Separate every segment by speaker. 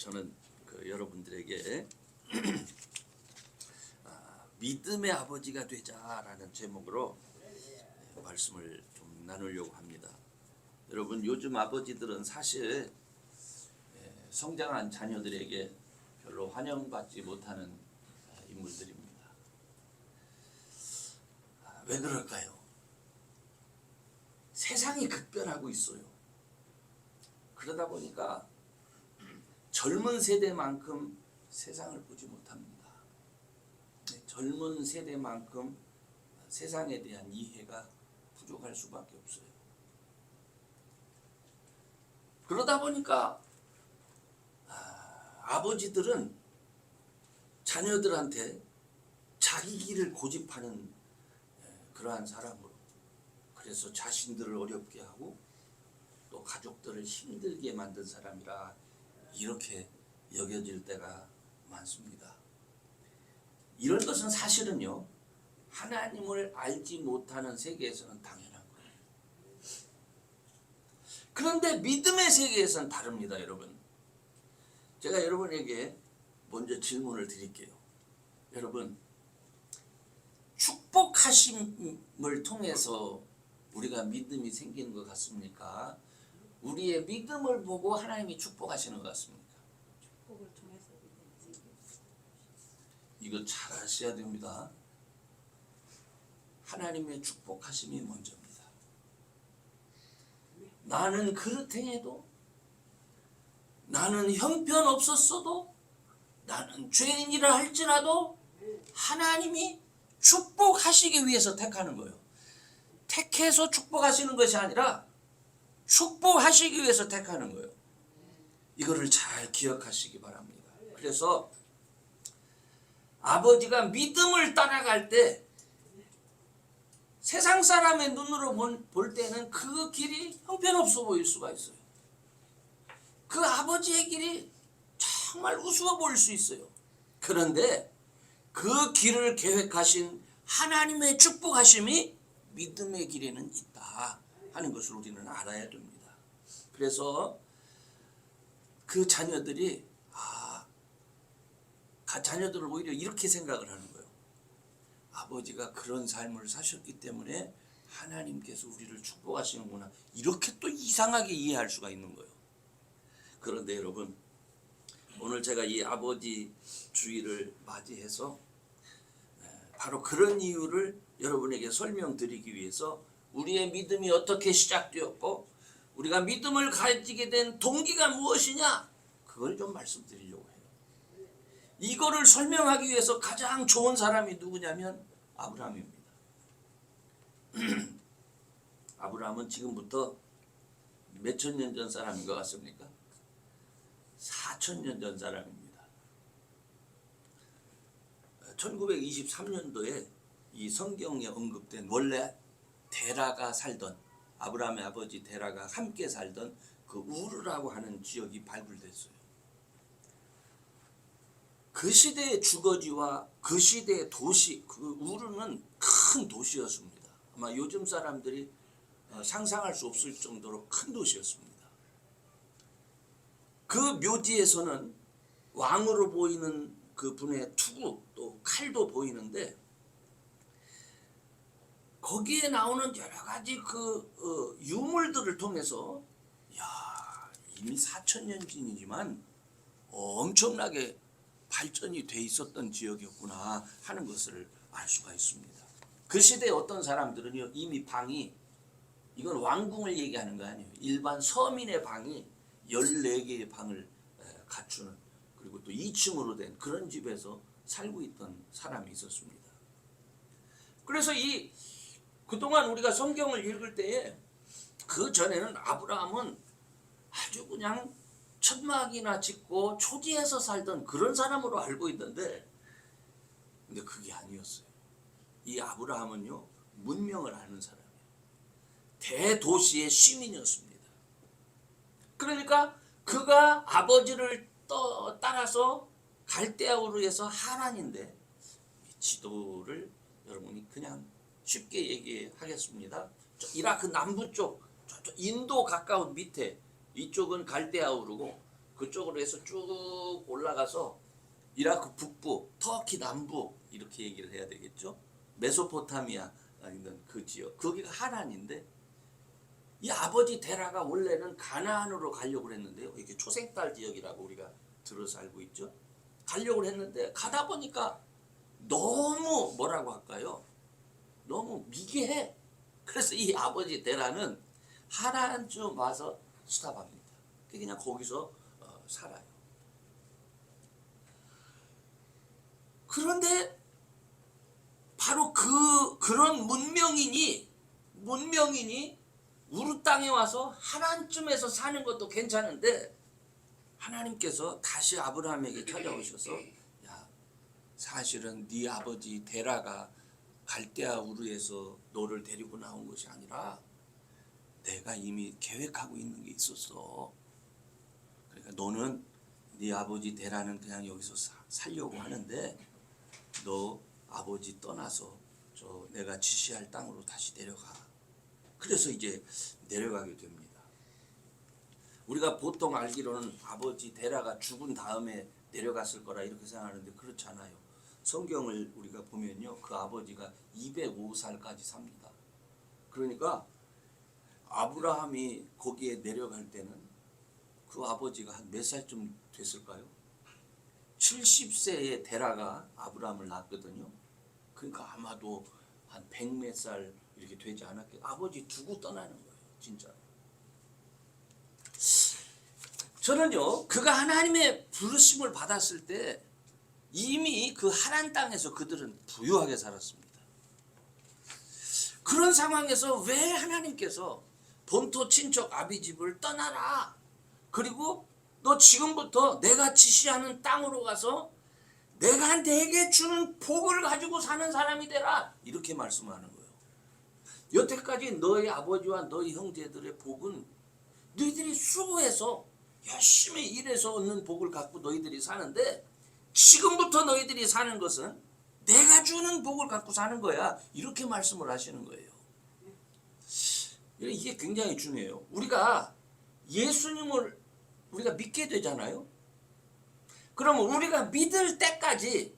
Speaker 1: 저는 여러분들에게 믿음의 아버지가 되자라는 제목으로 말씀을 좀 나누려고 합니다. 여러분, 요즘 아버지들은 사실 성장한 자녀들에게 별로 환영받지 못하는 인물들입니다. 왜 그럴까요? 세상이 급변하고 있어요. 그러다 보니까 젊은 세대만큼 세상을 보지 못합니다. 젊은 세대만큼 세상에 대한 이해가 부족할 수밖에 없어요. 그러다 보니까 아버지들은 자녀들한테 자기 길을 고집하는 그러한 사람으로, 그래서 자신들을 어렵게 하고 또 가족들을 힘들게 만든 사람이라 이렇게 여겨질 때가 많습니다. 이런 것은 사실은요, 하나님을 알지 못하는 세계에서는 당연한 거예요. 그런데 믿음의 세계에서는 다릅니다, 여러분. 제가 여러분에게 먼저 질문을 드릴게요. 여러분, 축복하심을 통해서 우리가 믿음이 생기는 것 같습니까? 우리의 믿음을 보고 하나님이 축복하시는 것 같습니까?
Speaker 2: 축복을 통해서 믿음이 생기는
Speaker 1: 이거 잘 아셔야 됩니다. 하나님의 축복하심이 먼저입니다. 나는 그렇행해도, 나는 형편없었어도, 나는 죄인이라 할지라도 하나님이 축복하시기 위해서 택하는 거예요. 택해서 축복하시는 것이 아니라 축복하시기 위해서 택하는 거예요. 이거를 잘 기억하시기 바랍니다. 그래서 아버지가 믿음을 따라갈 때 세상 사람의 눈으로 볼 때는 그 길이 형편없어 보일 수가 있어요. 그 아버지의 길이 정말 우스워 보일 수 있어요. 그런데 그 길을 계획하신 하나님의 축복하심이 믿음의 길에는 있다 하는 것을 우리는 알아야 됩니다. 그래서 그 자녀들이 자녀들을 오히려 이렇게 생각을 하는 거예요. 아버지가 그런 삶을 사셨기 때문에 하나님께서 우리를 축복하시는구나, 이렇게 또 이상하게 이해할 수가 있는 거예요. 그런데 여러분, 오늘 제가 이 아버지 주일을 맞이해서 바로 그런 이유를 여러분에게 설명드리기 위해서 우리의 믿음이 어떻게 시작되었고 우리가 믿음을 가지게 된 동기가 무엇이냐, 그걸 좀 말씀드리려고 해요. 이거를 설명하기 위해서 가장 좋은 사람이 누구냐면 아브라함입니다. 아브라함은 지금부터 몇천 년 전 사람인 것 같습니까? 4,000년 전 사람입니다. 1923년도에 이 성경에 언급된, 원래 데라가 살던, 아브라함의 아버지 데라가 함께 살던 그 우르라고 하는 지역이 발굴됐어요. 그 시대의 주거지와 그 시대의 도시, 그 우르는 큰 도시였습니다. 아마 요즘 사람들이 상상할 수 없을 정도로 큰 도시였습니다. 그 묘지에서는 왕으로 보이는 그 분의 투구, 또 칼도 보이는데, 거기에 나오는 여러 가지 유물들을 통해서 이미 4,000년 전이지만 엄청나게 발전이 돼 있었던 지역이었구나 하는 것을 알 수가 있습니다. 그 시대에 어떤 사람들은요, 이미 방이, 이건 왕궁을 얘기하는 거 아니에요. 일반 서민의 방이 14개의 방을 갖추는, 그리고 또 2층으로 된 그런 집에서 살고 있던 사람이 있었습니다. 그래서 그동안 우리가 성경을 읽을 때에 그 전에는 아브라함은 아주 그냥 천막이나 짓고 초지에서 살던 그런 사람으로 알고 있는데, 근데 그게 아니었어요. 이 아브라함은요, 문명을 아는 사람이에요. 대도시의 시민이었습니다. 그러니까 그가 아버지를 따라서 갈대아우르에서 하란인데, 지도를 여러분이 그냥 쉽게 얘기하겠습니다. 이라크 남부 쪽, 인도 가까운 밑에, 이쪽은 갈대아우르고 그쪽으로 해서 쭉 올라가서 이라크 북부, 터키 남부 이렇게 얘기를 해야 되겠죠. 메소포타미아 있는 그 지역, 거기가 하란인데 이 아버지 데라가 원래는 가나안으로 가려고 했는데요. 이게 초생딸 지역이라고 우리가 들어서 알고 있죠. 가려고 했는데 가다 보니까 너무 뭐라고 할까요? 너무 미개해. 그래서 이 아버지 데라는 하란쯤 와서 스탑합니다. 그냥 거기서 살아요. 그런데 바로 그런 문명인이 우르 땅에 와서 하란쯤에서 사는 것도 괜찮은데 하나님께서 다시 아브라함에게 찾아오셔서 야, 사실은 네 아버지 데라가 갈대아 우르에서 너를 데리고 나온 것이 아니라 내가 이미 계획하고 있는 게 있었어. 그러니까 너는 네 아버지 데라는 그냥 여기서 살려고 하는데 너 아버지 떠나서 저 내가 지시할 땅으로 다시 내려가. 그래서 이제 내려가게 됩니다. 우리가 보통 알기로는 아버지 데라가 죽은 다음에 내려갔을 거라 이렇게 생각하는데 그렇지 않아요. 성경을 우리가 보면요, 그 아버지가 205살까지 삽니다. 그러니까 아브라함이 거기에 내려갈 때는 그 아버지가 한 몇 살쯤 됐을까요? 70세의 데라가 아브라함을 낳았거든요. 그러니까 아마도 한 100 몇 살 이렇게 되지 않았겠. 아버지 두고 떠나는 거예요, 진짜. 저는요, 그가 하나님의 부르심을 받았을 때 이미 그 하란 땅에서 그들은 부유하게 살았습니다. 그런 상황에서 왜 하나님께서 본토 친척 아비집을 떠나라. 그리고 너 지금부터 내가 지시하는 땅으로 가서 내가 내게 주는 복을 가지고 사는 사람이 되라. 이렇게 말씀하는 거예요. 여태까지 너희 아버지와 너희 형제들의 복은 너희들이 수고해서 열심히 일해서 얻는 복을 갖고 너희들이 사는데 지금부터 너희들이 사는 것은 내가 주는 복을 갖고 사는 거야. 이렇게 말씀을 하시는 거예요. 이게 굉장히 중요해요. 우리가 예수님을 우리가 믿게 되잖아요. 그러면 우리가 믿을 때까지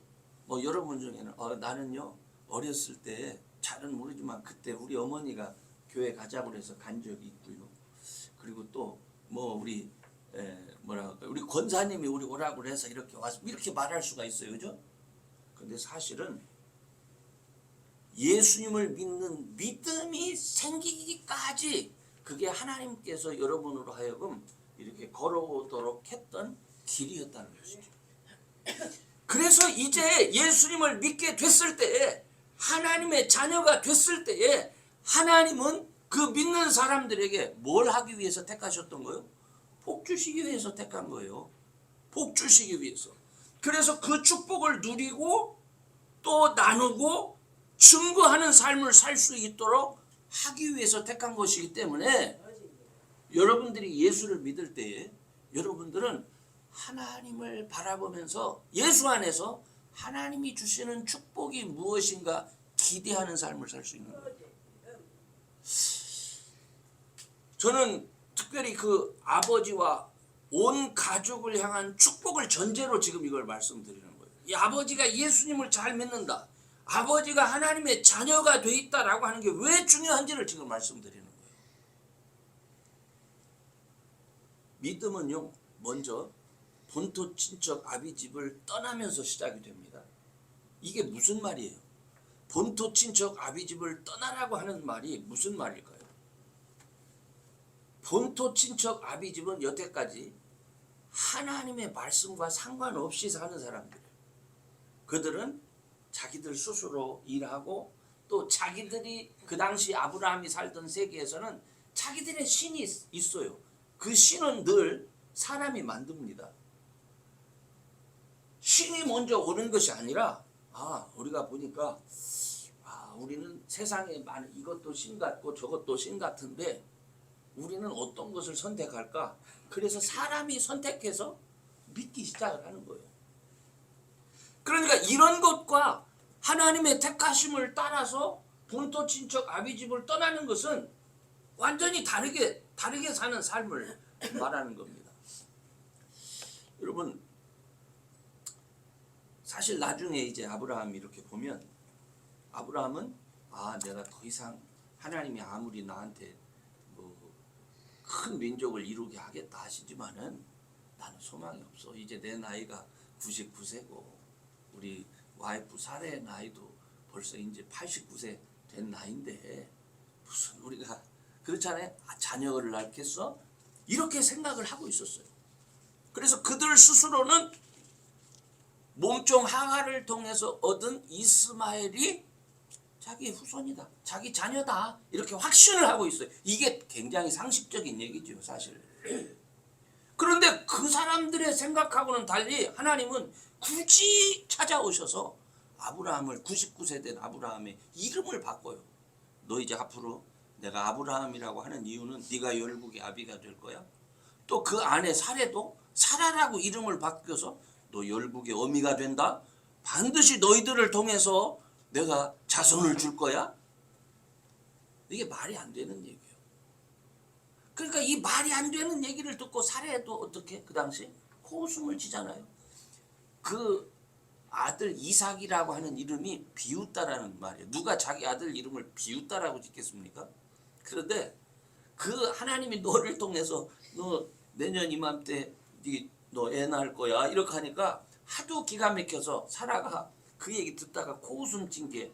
Speaker 1: 여러분 중에는 나는요 어렸을 때 잘은 모르지만 그때 우리 어머니가 교회 가자고 해서 간 적이 있고요. 그리고 또 우리 우리 권사님이 우리 오라고 해서 이렇게 와서 이렇게 말할 수가 있어요, 그죠? 근데 사실은 예수님을 믿는 믿음이 생기기까지 그게 하나님께서 여러분으로 하여금 이렇게 걸어오도록 했던 길이었다는 것이죠. 그래서 이제 예수님을 믿게 됐을 때에 하나님의 자녀가 됐을 때에 하나님은 그 믿는 사람들에게 뭘 하기 위해서 택하셨던 거예요? 복 주시기 위해서 택한 거예요. 복 주시기 위해서. 그래서 그 축복을 누리고 또 나누고 증거하는 삶을 살 수 있도록 하기 위해서 택한 것이기 때문에 여러분들이 예수를 믿을 때에 여러분들은 하나님을 바라보면서 예수 안에서 하나님이 주시는 축복이 무엇인가 기대하는 삶을 살 수 있는 거예요. 저는 특별히 그 아버지와 온 가족을 향한 축복을 전제로 지금 이걸 말씀드리는 거예요. 이 아버지가 예수님을 잘 믿는다. 아버지가 하나님의 자녀가 돼 있다라고 하는 게 왜 중요한지를 지금 말씀드리는 거예요. 믿음은요, 먼저 본토 친척 아비집을 떠나면서 시작이 됩니다. 이게 무슨 말이에요? 본토 친척 아비집을 떠나라고 하는 말이 무슨 말일까요? 본토 친척 아비집은 여태까지 하나님의 말씀과 상관없이 사는 사람들이에요. 그들은 자기들 스스로 일하고 또 자기들이 그 당시 아브라함이 살던 세계에서는 자기들의 신이 있어요. 그 신은 늘 사람이 만듭니다. 신이 먼저 오는 것이 아니라 우리가 보니까 우리는 세상에 많은 이것도 신 같고 저것도 신 같은데 우리는 어떤 것을 선택할까? 그래서 사람이 선택해서 믿기 시작을 하는 거예요. 그러니까 이런 것과 하나님의 택하심을 따라서 본토 친척 아비집을 떠나는 것은 완전히 다르게 사는 삶을 말하는 겁니다. 여러분 사실 나중에 이제 아브라함이 이렇게 보면 아브라함은 내가 더 이상 하나님이 아무리 나한테 뭐 큰 민족을 이루게 하겠다 하시지만은 나는 소망이 없어. 이제 내 나이가 99세고 우리 와이프 사례의 나이도 벌써 이제 89세 된 나이인데 무슨 우리가 그렇잖아요. 자녀를 낳겠어? 이렇게 생각을 하고 있었어요. 그래서 그들 스스로는 몸종 하가를 통해서 얻은 이스마엘이 자기 후손이다. 자기 자녀다. 이렇게 확신을 하고 있어요. 이게 굉장히 상식적인 얘기죠, 사실. 그런데 그 사람들의 생각하고는 달리 하나님은 굳이 찾아오셔서 아브라함을 99세 된 아브라함의 이름을 바꿔요. 너 이제 앞으로 내가 아브라함이라고 하는 이유는 네가 열국의 아비가 될 거야. 또 그 안에 사례도 사라라고 이름을 바뀌어서 너 열국의 어미가 된다. 반드시 너희들을 통해서 내가 자손을 줄 거야. 이게 말이 안 되는 얘기예요. 그러니까 이 말이 안 되는 얘기를 듣고 사례도 어떻게 그 당시 코웃음을 치잖아요. 그 아들 이삭이라고 하는 이름이 비웃다라는 말이에요. 누가 자기 아들 이름을 비웃다라고 짓겠습니까? 그런데 그 하나님이 너를 통해서 너 내년 이맘때 너 애 낳을 거야 이렇게 하니까 하도 기가 막혀서 사라가 그 얘기 듣다가 코웃음 친 게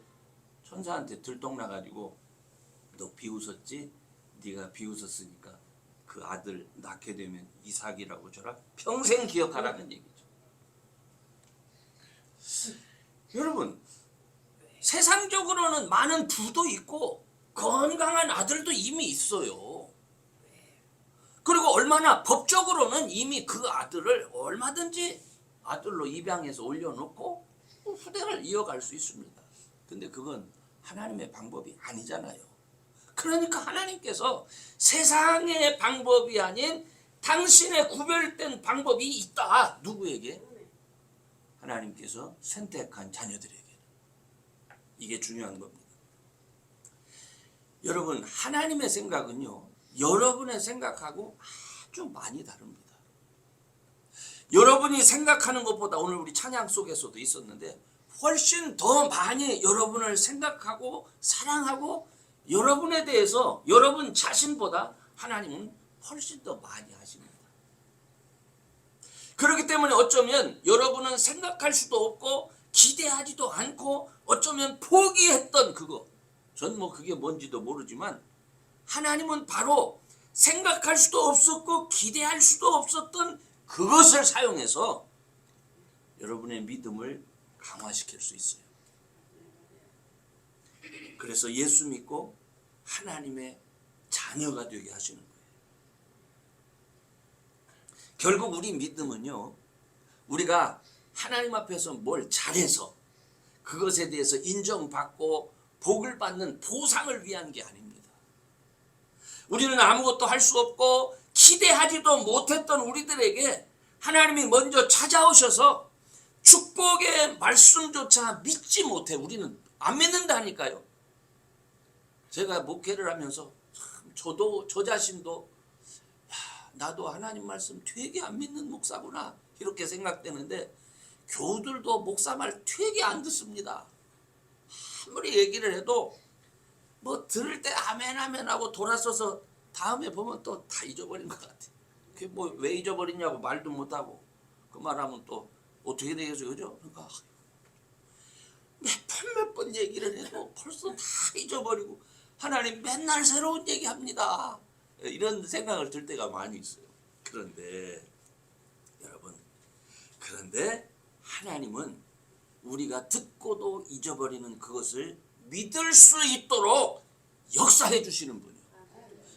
Speaker 1: 천사한테 들통나가지고 너 비웃었지? 네가 비웃었으니까 그 아들 낳게 되면 이삭이라고 줘라. 평생 기억하라는 얘기죠. 여러분 세상적으로는 많은 부도 있고 건강한 아들도 이미 있어요. 그리고 얼마나 법적으로는 이미 그 아들을 얼마든지 아들로 입양해서 올려놓고 후대를 이어갈 수 있습니다. 근데 그건 하나님의 방법이 아니잖아요. 그러니까 하나님께서 세상의 방법이 아닌 당신의 구별된 방법이 있다. 누구에게? 하나님께서 선택한 자녀들에게. 이게 중요한 겁니다. 여러분 하나님의 생각은요 여러분의 생각하고 아주 많이 다릅니다. 여러분이 생각하는 것보다 오늘 우리 찬양 속에서도 있었는데 훨씬 더 많이 여러분을 생각하고 사랑하고 여러분에 대해서 여러분 자신보다 하나님은 훨씬 더 많이 하십니다. 그렇기 때문에 어쩌면 여러분은 생각할 수도 없고 기대하지도 않고 어쩌면 포기했던 그거 전 뭐 그게 뭔지도 모르지만 하나님은 바로 생각할 수도 없었고 기대할 수도 없었던 그것을 사용해서 여러분의 믿음을 강화시킬 수 있어요. 그래서 예수 믿고 하나님의 자녀가 되게 하시는 거예요. 결국 우리 믿음은요 우리가 하나님 앞에서 뭘 잘해서 그것에 대해서 인정받고 복을 받는 보상을 위한 게 아닙니다. 우리는 아무것도 할 수 없고 기대하지도 못했던 우리들에게 하나님이 먼저 찾아오셔서 축복의 말씀조차 믿지 못해. 우리는 안 믿는다니까요. 제가 목회를 하면서 저도 저 자신도 나도 하나님 말씀 되게 안 믿는 목사구나 이렇게 생각되는데 교우들도 목사 말 되게 안 듣습니다. 아무리 얘기를 해도 뭐 들을 때 아멘 아멘 하고 돌아서서 다음에 보면 또 다 잊어버린 것 같아. 그게 뭐 왜 잊어버리냐고 말도 못하고 그 말하면 또 어떻게 되겠어요, 그죠? 그러니까 몇 번 얘기를 해도 벌써 다 잊어버리고 하나님 맨날 새로운 얘기합니다. 이런 생각을 들 때가 많이 있어요. 그런데 여러분, 그런데 하나님은 우리가 듣고도 잊어버리는 그것을 믿을 수 있도록 역사해 주시는 분이에요.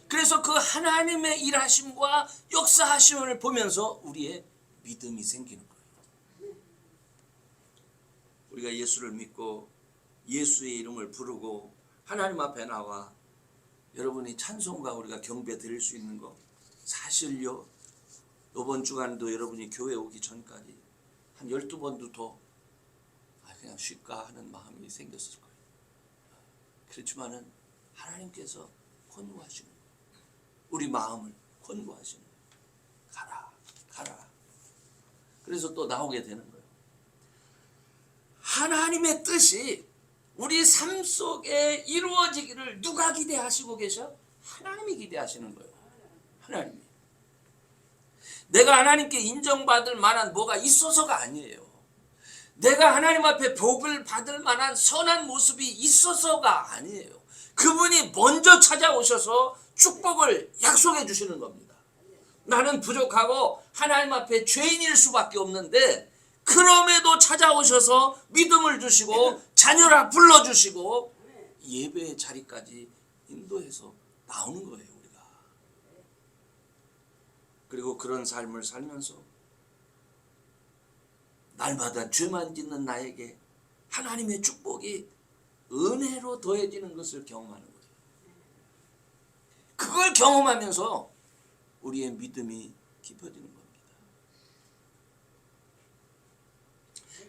Speaker 1: 그래서 그 하나님의 일하심과 역사하심을 보면서 우리의 믿음이 생기는 거예요. 우리가 예수를 믿고 예수의 이름을 부르고 하나님 앞에 나와 여러분이 찬송과 우리가 경배 드릴 수 있는 거 사실요. 이번 주간도 여러분이 교회 오기 전까지 한 12번도 더 그냥 쉴까 하는 마음이 생겼을 거예요. 그렇지만은 하나님께서 권유하시는 거예요. 우리 마음을 권유하시는 거예요. 가라, 가라. 그래서 또 나오게 되는 거예요. 하나님의 뜻이 우리 삶 속에 이루어지기를 누가 기대하시고 계셔? 하나님이 기대하시는 거예요. 하나님이. 내가 하나님께 인정받을 만한 뭐가 있어서가 아니에요. 내가 하나님 앞에 복을 받을 만한 선한 모습이 있어서가 아니에요. 그분이 먼저 찾아오셔서 축복을 약속해 주시는 겁니다. 나는 부족하고 하나님 앞에 죄인일 수밖에 없는데 그럼에도 찾아오셔서 믿음을 주시고 자녀라 불러주시고 예배의 자리까지 인도해서 나오는 거예요, 우리가. 그리고 그런 삶을 살면서 날마다 죄만 짓는 나에게 하나님의 축복이 은혜로 더해지는 것을 경험하는 거예요. 그걸 경험하면서 우리의 믿음이 깊어지는 겁니다.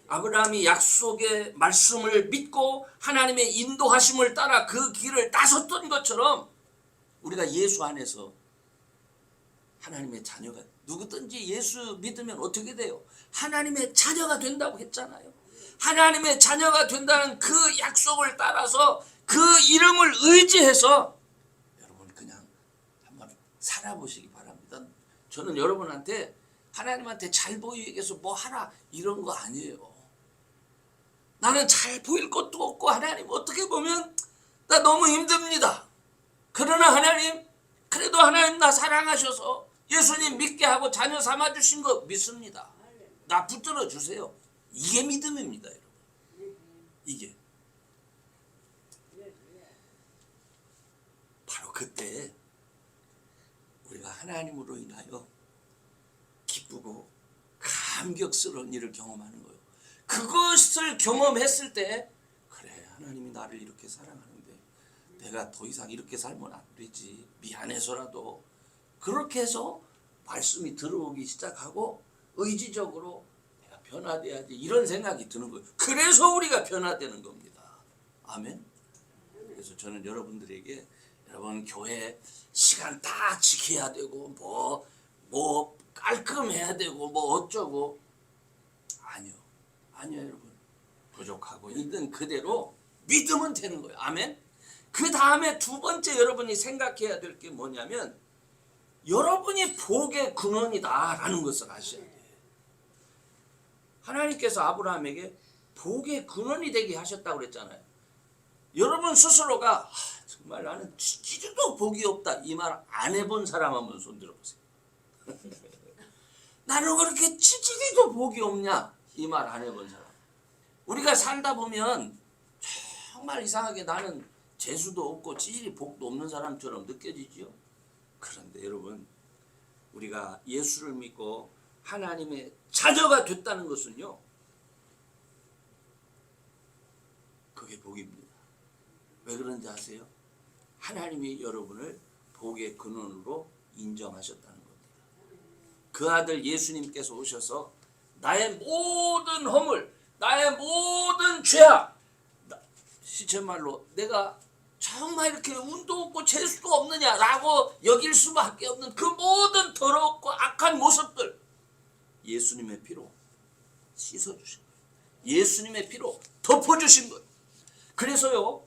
Speaker 1: 아브라함이 약속의 말씀을 믿고 하나님의 인도하심을 따라 그 길을 나섰던 것처럼 우리가 예수 안에서 하나님의 자녀가, 누구든지 예수 믿으면 어떻게 돼요? 하나님의 자녀가 된다고 했잖아요. 하나님의 자녀가 된다는 그 약속을 따라서 그 이름을 의지해서 여러분 그냥 한번 살아보시기 바랍니다. 저는 여러분한테 하나님한테 잘 보이기 위해서 뭐 하라 이런 거 아니에요. 나는 잘 보일 것도 없고 하나님 어떻게 보면 나 너무 힘듭니다. 그러나 하나님 그래도 하나님 나 사랑하셔서 예수님 믿게 하고 자녀 삼아주신 거 믿습니다. 나 붙들어 주세요. 이게 믿음입니다, 여러분. 이게. 바로 그때 우리가 하나님으로 인하여 기쁘고 감격스러운 일을 경험하는 거예요. 그것을 경험했을 때 그래 하나님이 나를 이렇게 사랑하는데 내가 더 이상 이렇게 살면 안 되지. 미안해서라도 그렇게 해서 말씀이 들어오기 시작하고 의지적으로 내가 변화돼야지 이런 생각이 드는 거예요. 그래서 우리가 변화되는 겁니다. 아멘. 그래서 저는 여러분들에게 여러분 교회 시간 딱 지켜야 되고 뭐 깔끔해야 되고 뭐 어쩌고 아니요 여러분 부족하고 있는 그대로 믿으면 되는 거예요. 아멘. 그 다음에 두 번째 여러분이 생각해야 될 게 뭐냐면 여러분이 복의 근원이다라는 것을 아셔야 돼요. 하나님께서 아브라함에게 복의 근원이 되게 하셨다고 그랬잖아요. 여러분 스스로가 정말 나는 찌질도 복이 없다 이 말 안 해본 사람 한번 손 들어보세요. 나는 그렇게 찌질이도 복이 없냐 이 말 안 해본 사람. 우리가 살다 보면 정말 이상하게 나는 재수도 없고 찌질이 복도 없는 사람처럼 느껴지지요. 그런데 여러분 우리가 예수를 믿고 하나님의 자녀가 됐다는 것은요 그게 복입니다. 왜 그런지 아세요? 하나님이 여러분을 복의 근원으로 인정하셨다는 겁니다. 그 아들 예수님께서 오셔서 나의 모든 허물 나의 모든 죄악 시체말로 내가 정말 이렇게 운도 없고 재수도 없느냐라고 여길 수밖에 없는 그 모든 더럽고 악한 모습들 예수님의 피로 씻어주신 거예요. 예수님의 피로 덮어주신 거예요. 그래서요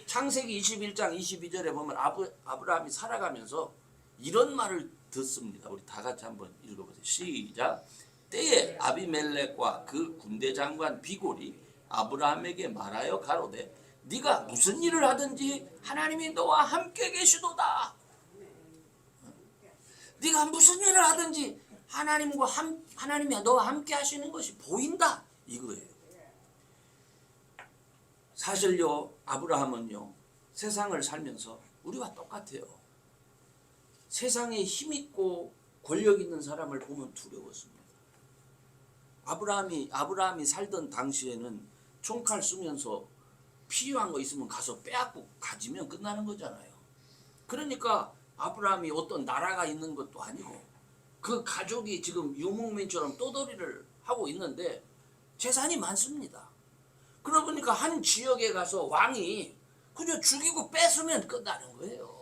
Speaker 1: 창세기 21장 22절에 보면 아브라함이 살아가면서 이런 말을 듣습니다. 우리 다 같이 한번 읽어보세요. 시작. 때에 아비멜렉과 그 군대 장관 비골이 아브라함에게 말하여 가로되 네가 무슨 일을 하든지 하나님이 너와 함께 계시도다. 네가 무슨 일을 하든지 하나님이 너와 함께 하시는 것이 보인다 이거예요. 사실요 아브라함은요 세상을 살면서 우리와 똑같아요. 세상에 힘있고 권력 있는 사람을 보면 두려웠습니다. 아브라함이 살던 당시에는 총칼 쓰면서 필요한 거 있으면 가서 빼앗고 가지면 끝나는 거잖아요. 그러니까 아브라함이 어떤 나라가 있는 것도 아니고 그 가족이 지금 유목민처럼 떠돌이를 하고 있는데 재산이 많습니다. 그러다 보니까 한 지역에 가서 왕이 그저 죽이고 뺏으면 끝나는 거예요.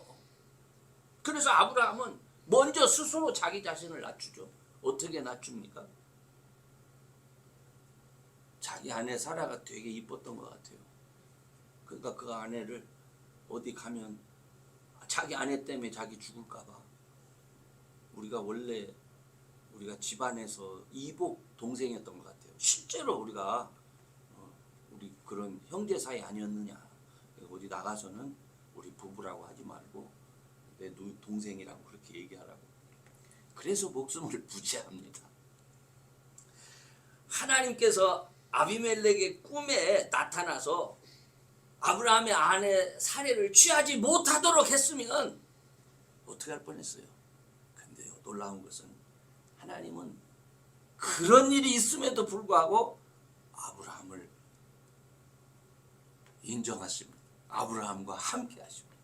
Speaker 1: 그래서 아브라함은 먼저 스스로 자기 자신을 낮추죠. 어떻게 낮춥니까? 자기 아내 사라가 되게 이뻤던 것 같아요. 그러니까 그 아내를 어디 가면 자기 아내 때문에 자기 죽을까 봐 우리가 원래 우리가 집안에서 이복 동생이었던 것 같아요. 실제로 우리가 우리 그런 형제 사이 아니었느냐. 어디 나가서는 우리 부부라고 하지 말고 내 동생이라고 그렇게 얘기하라고. 그래서 목숨을 부지합니다. 하나님께서 아비멜렉의 꿈에 나타나서 아브라함의 아내 사례를 취하지 못하도록 했으면 어떻게 할 뻔했어요. 근데요, 놀라운 것은 하나님은 그런 일이 있음에도 불구하고 아브라함을 인정하십니다. 아브라함과 함께 하십니다.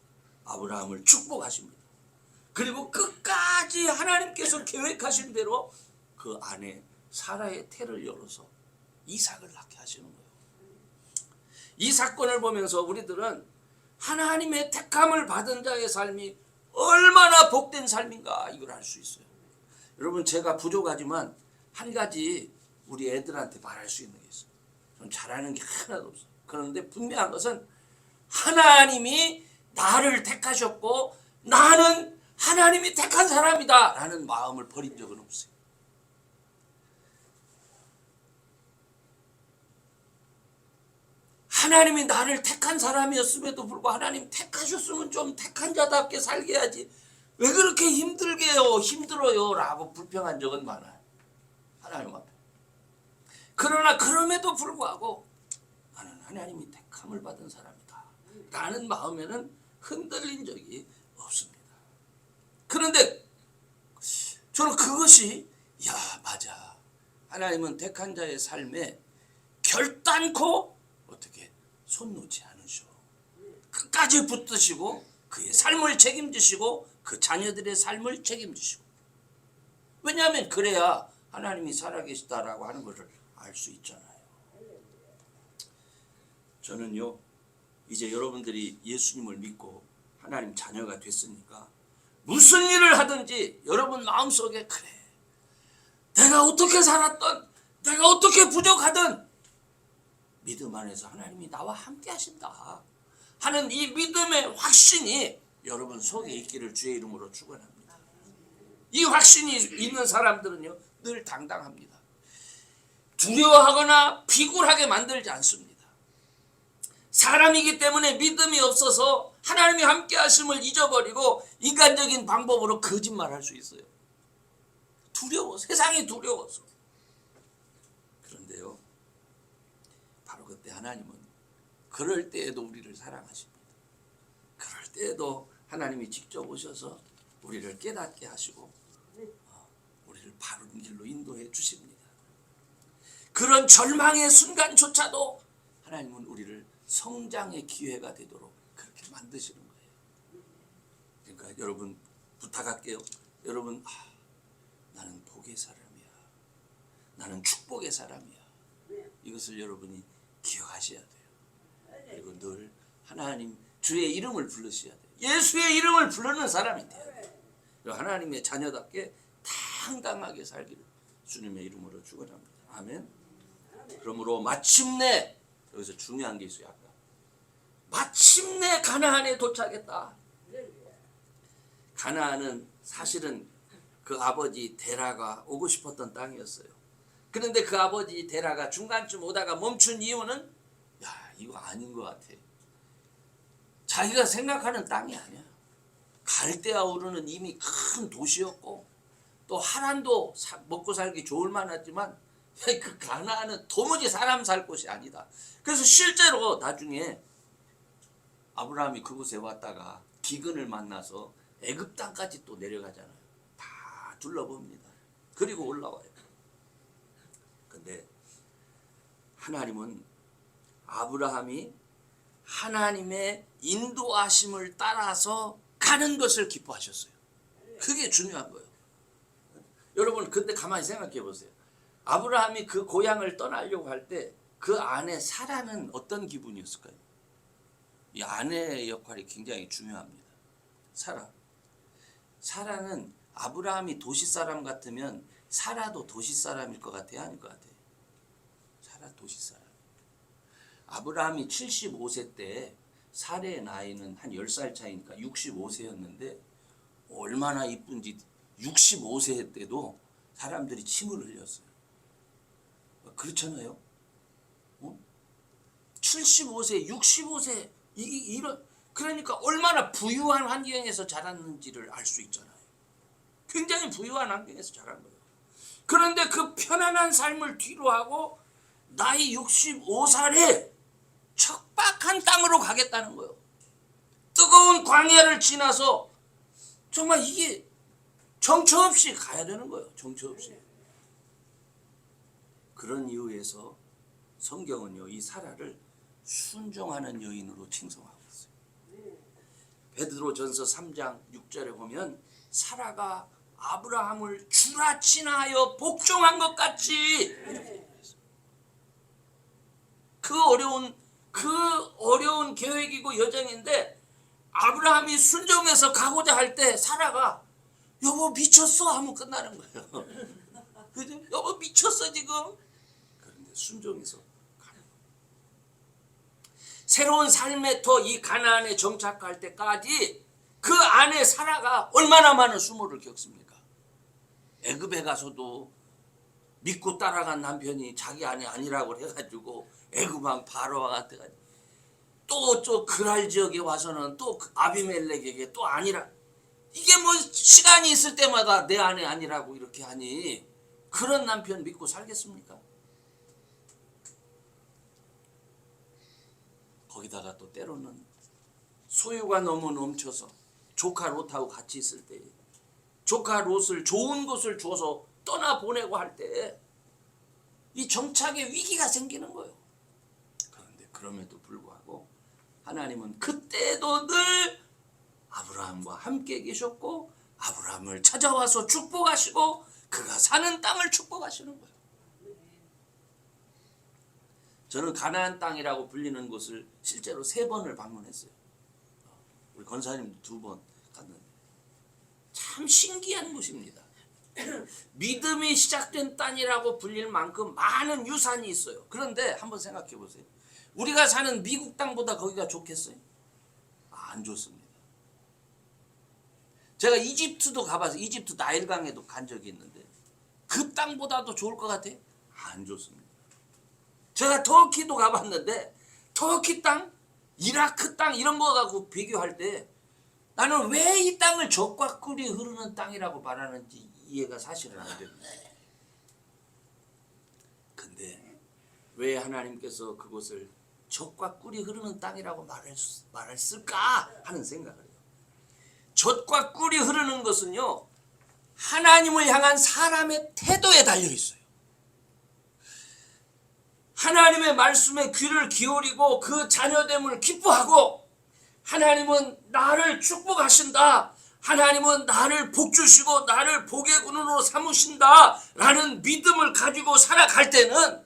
Speaker 1: 아브라함을 축복하십니다. 그리고 끝까지 하나님께서 계획하신 대로 그 아내 사라의 태를 열어서 이삭을 낳게 하시는 거예요. 이 사건을 보면서 우리들은 하나님의 택함을 받은 자의 삶이 얼마나 복된 삶인가 이걸 알 수 있어요. 여러분, 제가 부족하지만 한 가지 우리 애들한테 말할 수 있는 게 있어요. 전 잘하는 게 하나도 없어요. 그런데 분명한 것은 하나님이 나를 택하셨고 나는 하나님이 택한 사람이다 라는 마음을 버린 적은 없어요. 하나님이 나를 택한 사람이었음에도 불구하고 하나님 택하셨으면 좀 택한 자답게 살게 해야지 왜 그렇게 힘들어요 라고 불평한 적은 많아요. 하나님 앞에. 그러나 그럼에도 불구하고 나는 하나님이 택함을 받은 사람이다 라는 마음에는 흔들린 적이 없습니다. 그런데 저는 그것이 맞아. 하나님은 택한 자의 삶에 결단코 어떻게 손 놓지 않으셔. 끝까지 붙드시고 그의 삶을 책임지시고 그 자녀들의 삶을 책임지시고. 왜냐하면 그래야 하나님이 살아계시다라고 하는 것을 알 수 있잖아요. 저는요, 이제 여러분들이 예수님을 믿고 하나님 자녀가 됐으니까 무슨 일을 하든지 여러분 마음속에 그래, 내가 어떻게 살았던, 내가 어떻게 부족하든 믿음 안에서 하나님이 나와 함께 하신다 하는 이 믿음의 확신이 여러분 속에 있기를 주의 이름으로 축원합니다. 이 확신이 있는 사람들은요 늘 당당합니다. 두려워하거나 비굴하게 만들지 않습니다. 사람이기 때문에 믿음이 없어서 하나님이 함께 하심을 잊어버리고 인간적인 방법으로 거짓말할 수 있어요. 두려워, 세상이 두려워서. 그런데요, 바로 그때 하나님은 그럴 때에도 우리를 사랑하십니다. 그럴 때에도 하나님이 직접 오셔서 우리를 깨닫게 하시고 우리를 바른 길로 인도해 주십니다. 그런 절망의 순간조차도 하나님은 우리를 성장의 기회가 되도록 그렇게 만드시는 거예요. 그러니까 여러분 부탁할게요. 여러분, 나는 복의 사람이야. 나는 축복의 사람이야. 이것을 여러분이 기억하셔야 돼요. 그리고 늘 하나님 주의 이름을 부르셔야 돼요. 예수의 이름을 부르는 사람이 돼야 돼요. 그리고 하나님의 자녀답게 당당하게 살기를 주님의 이름으로 축원합니다. 아멘. 그러므로 마침내, 여기서 중요한 게 있어요. 아까 마침내 가나안에 도착했다. 가나안은 사실은 그 아버지 데라가 오고 싶었던 땅이었어요. 그런데 그 아버지 데라가 중간쯤 오다가 멈춘 이유는 이거 아닌 것 같아. 자기가 생각하는 땅이 아니야. 갈대아 우르는 이미 큰 도시였고 또 하란도 먹고 살기 좋을 만하지만 그 가나안은 도무지 사람 살 곳이 아니다. 그래서 실제로 나중에 아브라함이 그곳에 왔다가 기근을 만나서 애굽 땅까지 또 내려가잖아요. 다 둘러봅니다. 그리고 올라와요. 근데 하나님은 아브라함이 하나님의 인도하심을 따라서 가는 것을 기뻐하셨어요. 그게 중요한 거예요. 여러분, 근데 가만히 생각해 보세요. 아브라함이 그 고향을 떠나려고 할 때 그 아내 사라는 어떤 기분이었을까요? 이 아내의 역할이 굉장히 중요합니다. 사라는 아브라함이 도시 사람 같으면 사라도 도시 사람일 것 같아요? 아닐 것 같아요? 도시 사람. 아브라함이 75세 때 사레의 나이는 한 10살 차이니까 65세였는데 얼마나 이쁜지 65세 때도 사람들이 침을 흘렸어요. 그렇잖아요. 75세, 65세 이런 그러니까 얼마나 부유한 환경에서 자랐는지를 알 수 있잖아요. 굉장히 부유한 환경에서 자란 거예요. 그런데 그 편안한 삶을 뒤로하고 나이 65살에 척박한 땅으로 가겠다는 거예요. 뜨거운 광야를 지나서 정말 이게 정처 없이 가야 되는 거예요. 정처 없이. 그런 이유에서 성경은요, 이 사라를 순종하는 여인으로 칭송하고 있어요. 베드로전서 3장 6절에 보면 사라가 아브라함을 주라치나하여 복종한 것 같이 그 어려운 계획이고 여정인데 아브라함이 순종해서 가고자 할 때 사라가 여보 미쳤어 하면 끝나는 거예요. 그죠? 여보 미쳤어 지금. 그런데 순종해서 가는 거예요. 새로운 삶의 터 이 가나안에 정착할 때까지 그 안에 사라가 얼마나 많은 수모를 겪습니까? 애굽에 가서도 믿고 따라간 남편이 자기 아내 아니라고 해가지고 애굽 왕 바로와 같아가지고 또 그랄 지역에 와서는 또 아비멜렉에게 또 아니라 이게 뭐 시간이 있을 때마다 내 아내 아니라고 이렇게 하니 그런 남편 믿고 살겠습니까? 거기다가 또 때로는 소유가 너무 넘쳐서 조카 롯하고 같이 있을 때 조카 롯을 좋은 곳을 줘서 떠나보내고 할 때 이 정착의 위기가 생기는 거예요. 그런데 그럼에도 불구하고 하나님은 그때도 늘 아브라함과 함께 계셨고 아브라함을 찾아와서 축복하시고 그가 사는 땅을 축복하시는 거예요. 저는 가나안 땅이라고 불리는 곳을 실제로 3번을 방문했어요. 우리 권사님도 2번 갔는데 참 신기한 곳입니다. 믿음이 시작된 땅이라고 불릴 만큼 많은 유산이 있어요. 그런데 한번 생각해 보세요. 우리가 사는 미국 땅보다 거기가 좋겠어요? 안 좋습니다. 제가 이집트도 가봐서 이집트 나일강에도 간 적이 있는데 그 땅보다도 좋을 것 같아요? 안 좋습니다. 제가 터키도 가봤는데 터키 땅, 이라크 땅 이런 거 갖고 비교할 때 나는 왜 이 땅을 젖과 꿀이 흐르는 땅이라고 말하는지 이해가 사실은 안 됩니다. 근데 왜 하나님께서 그곳을 젖과 꿀이 흐르는 땅이라고 말했을까 하는 생각을 해요. 젖과 꿀이 흐르는 것은요 하나님을 향한 사람의 태도에 달려 있어요. 하나님의 말씀에 귀를 기울이고 그 자녀됨을 기뻐하고 하나님은 나를 축복하신다. 하나님은 나를 복주시고 나를 복의 근원으로 삼으신다. 라는 믿음을 가지고 살아갈 때는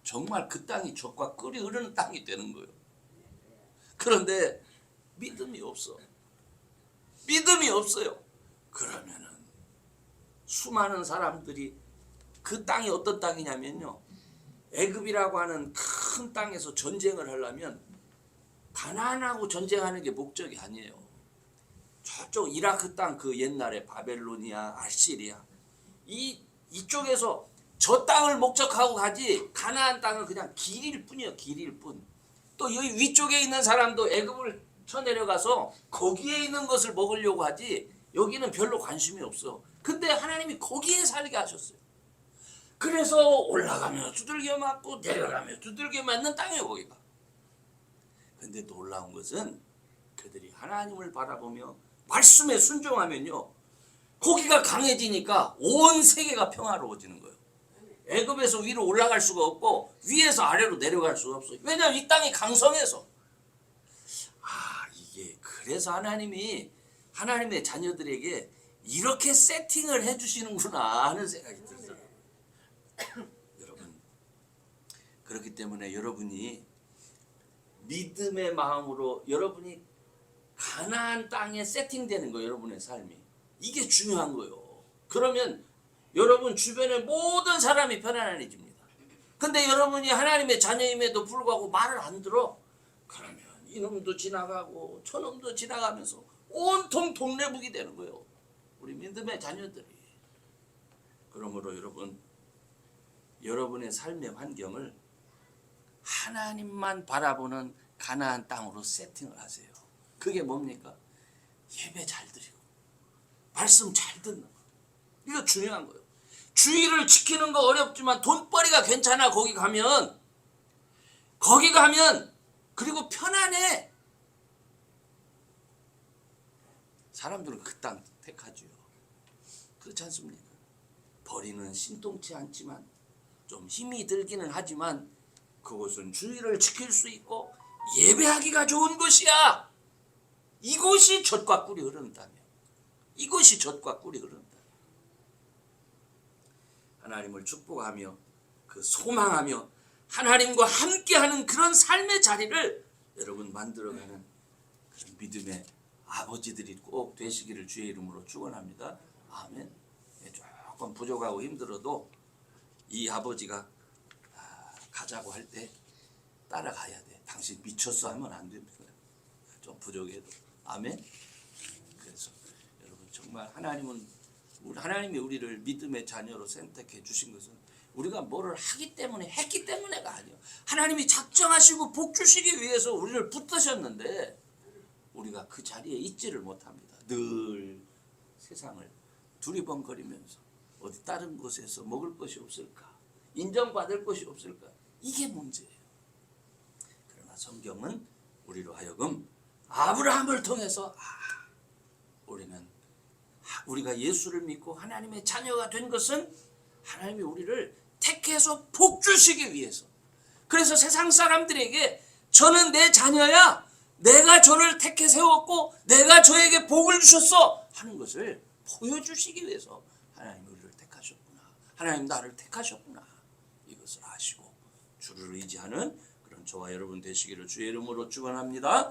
Speaker 1: 정말 그 땅이 젖과 꿀이 흐르는 땅이 되는 거예요. 그런데 믿음이 없어. 믿음이 없어요. 그러면은 수많은 사람들이 그 땅이 어떤 땅이냐면요. 애굽이라고 하는 큰 땅에서 전쟁을 하려면 가나안하고 전쟁하는 게 목적이 아니에요. 저쪽 이라크 땅 그 옛날에 바벨로니아, 아시리아 이쪽에서 저 땅을 목적하고 가지 가나안 땅은 그냥 길일 뿐이에요. 길일 뿐. 또 여기 위쪽에 있는 사람도 애굽을 쳐내려가서 거기에 있는 것을 먹으려고 하지 여기는 별로 관심이 없어. 근데 하나님이 거기에 살게 하셨어요. 그래서 올라가면 두들겨 맞고 내려가면 두들겨 맞는 땅이에요. 거기가. 근데 놀라운 것은 그들이 하나님을 바라보며 말씀에 순종하면요 거기가 강해지니까 온 세계가 평화로워지는 거예요. 애굽에서 위로 올라갈 수가 없고 위에서 아래로 내려갈 수가 없어요. 왜냐하면 이 땅이 강성해서. 이게 그래서 하나님이 하나님의 자녀들에게 이렇게 세팅을 해주시는구나 하는 생각이 들어요. 여러분 그렇기 때문에 여러분이 믿음의 마음으로 여러분이 가나안 땅에 세팅되는 거예요. 여러분의 삶이. 이게 중요한 거예요. 그러면 여러분 주변의 모든 사람이 편안해집니다. 근데 여러분이 하나님의 자녀임에도 불구하고 말을 안 들어. 그러면 이놈도 지나가고 저놈도 지나가면서 온통 동네북이 되는 거예요. 우리 믿음의 자녀들이. 그러므로 여러분의 삶의 환경을 하나님만 바라보는 가나안 땅으로 세팅을 하세요. 그게 뭡니까? 예배 잘 드리고 말씀 잘 듣는 거. 이거 중요한 거예요. 주의를 지키는 거 어렵지만 돈벌이가 괜찮아. 거기 가면 그리고 편안해. 사람들은 그 땅 택하죠. 그렇지 않습니까? 벌이는 신통치 않지만 좀 힘이 들기는 하지만 그곳은 주의를 지킬 수 있고 예배하기가 좋은 곳이야. 이곳이 젖과 꿀이 흐르는 땅이에요. 이곳이 젖과 꿀이 흐르는 땅이에요. 하나님을 축복하며 그 소망하며 하나님과 함께하는 그런 삶의 자리를 여러분 만들어가는 그런 믿음의 아버지들이 꼭 되시기를 주의 이름으로 축원합니다. 아멘. 조금 부족하고 힘들어도 이 아버지가 가자고 할 때 따라가야 돼. 당신 미쳤어 하면 안 됩니다. 좀 부족해도. 아멘. 그래서 여러분 정말 하나님이 우리를 믿음의 자녀로 선택해 주신 것은 우리가 뭐를 하기 때문에 했기 때문에가 아니에요. 하나님이 작정하시고 복 주시기 위해서 우리를 붙드셨는데 우리가 그 자리에 있지를 못합니다. 늘 세상을 두리번거리면서 어디 다른 곳에서 먹을 것이 없을까? 인정받을 것이 없을까? 이게 문제예요. 그러나 성경은 우리로 하여금 아브라함을 통해서 우리가 예수를 믿고 하나님의 자녀가 된 것은 하나님이 우리를 택해서 복 주시기 위해서. 그래서 세상 사람들에게 저는 내 자녀야. 내가 저를 택해 세웠고 내가 저에게 복을 주셨어 하는 것을 보여주시기 위해서 하나님이 우리를 택하셨구나. 하나님 나를 택하셨구나. 이것을 아시고 주를 의지하는 그런 저와 여러분 되시기를 주의 이름으로 축원합니다.